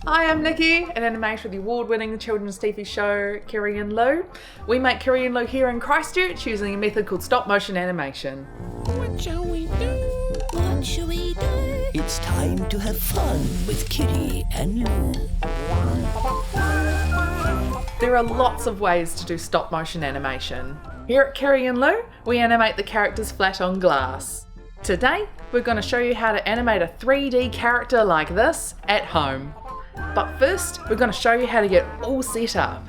Hi, I'm Nikki, an animator of the award-winning children's TV show Kiri and Lou. We make Kiri and Lou here in Christchurch using a method called stop-motion animation. What shall we do? What shall we do? It's time to have fun with Kiri and Lou. There are lots of ways to do stop-motion animation. Here at Kiri and Lou, we animate the characters flat on glass. Today, we're going to show you how to animate a 3D character like this at home. But first, we're going to show you how to get all set up.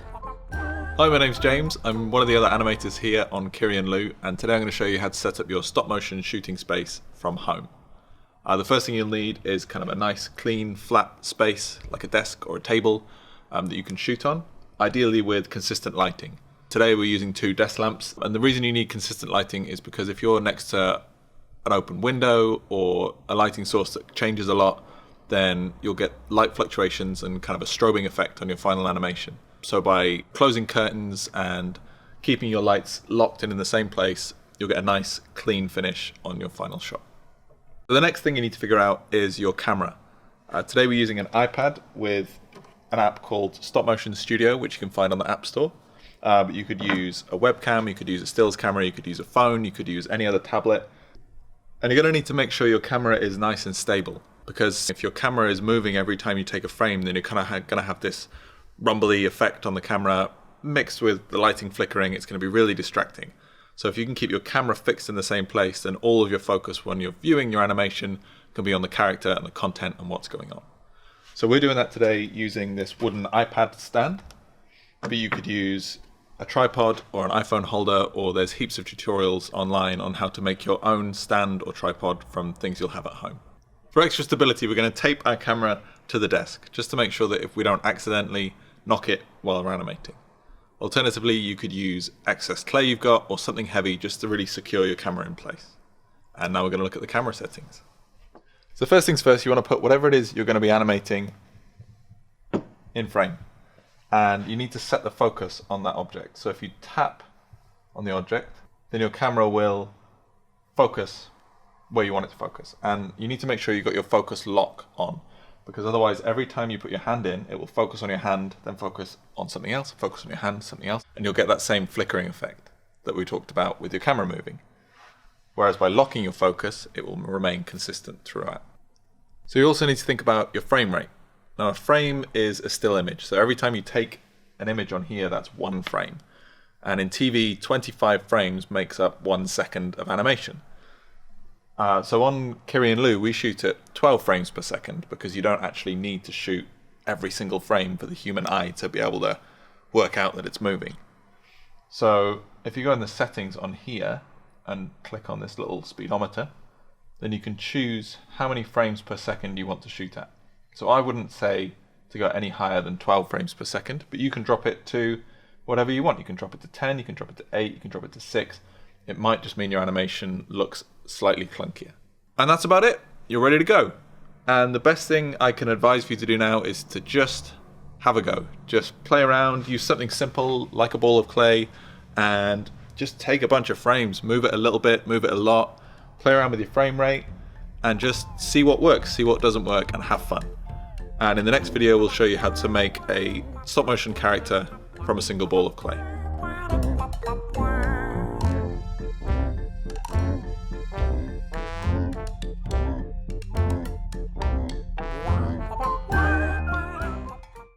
Hi, my name's James. I'm one of the other animators here on Kiri and Lou, and today I'm going to show you how to set up your stop-motion shooting space from home. The first thing you'll need is kind of a nice, clean, flat space, like a desk or a table, that you can shoot on, ideally with consistent lighting. Today we're using 2 desk lamps, and the reason you need consistent lighting is because if you're next to an open window or a lighting source that changes a lot, then you'll get light fluctuations and kind of a strobing effect on your final animation. So by closing curtains and keeping your lights locked in the same place, you'll get a nice clean finish on your final shot. So the next thing you need to figure out is your camera. Today we're using an iPad with an app called Stop Motion Studio, which you can find on the App Store. But you could use a webcam, you could use a stills camera, you could use a phone, you could use any other tablet. And you're going to need to make sure your camera is nice and stable, because if your camera is moving every time you take a frame, then you're kind of going to have this rumbly effect on the camera mixed with the lighting flickering. It's going to be really distracting. So if you can keep your camera fixed in the same place, then all of your focus when you're viewing your animation can be on the character and the content and what's going on. So we're doing that today using this wooden iPad stand, but you could use a tripod or an iPhone holder, or there's heaps of tutorials online on how to make your own stand or tripod from things you'll have at home. For extra stability, we're going to tape our camera to the desk, just to make sure that if we don't accidentally knock it while we're animating. Alternatively, you could use excess clay you've got or something heavy just to really secure your camera in place. And now we're going to look at the camera settings. So first things first, you want to put whatever it is you're going to be animating in frame. And you need to set the focus on that object. So if you tap on the object, then your camera will focus where you want it to focus. And you need to make sure you've got your focus lock on, because otherwise every time you put your hand in, it will focus on your hand, then focus on something else, focus on your hand, something else, and you'll get that same flickering effect that we talked about with your camera moving. Whereas by locking your focus, it will remain consistent throughout. So you also need to think about your frame rate. Now a frame is a still image, so every time you take an image on here, that's 1 frame. And in TV, 25 frames makes up 1 second of animation. So on Kiri and Lou, we shoot at 12 frames per second because you don't actually need to shoot every single frame for the human eye to be able to work out that it's moving. So if you go in the settings on here and click on this little speedometer, then you can choose how many frames per second you want to shoot at. So I wouldn't say to go any higher than 12 frames per second, but you can drop it to whatever you want. You can drop it to 10, you can drop it to 8, you can drop it to 6. It might just mean your animation looks slightly clunkier. And that's about it. You're ready to go. And the best thing I can advise for you to do now is to just have a go. Just play around, use something simple like a ball of clay, and just take a bunch of frames, move it a little bit, move it a lot, play around with your frame rate, and just see what works, see what doesn't work, and have fun. And in the next video, we'll show you how to make a stop motion character from a single ball of clay.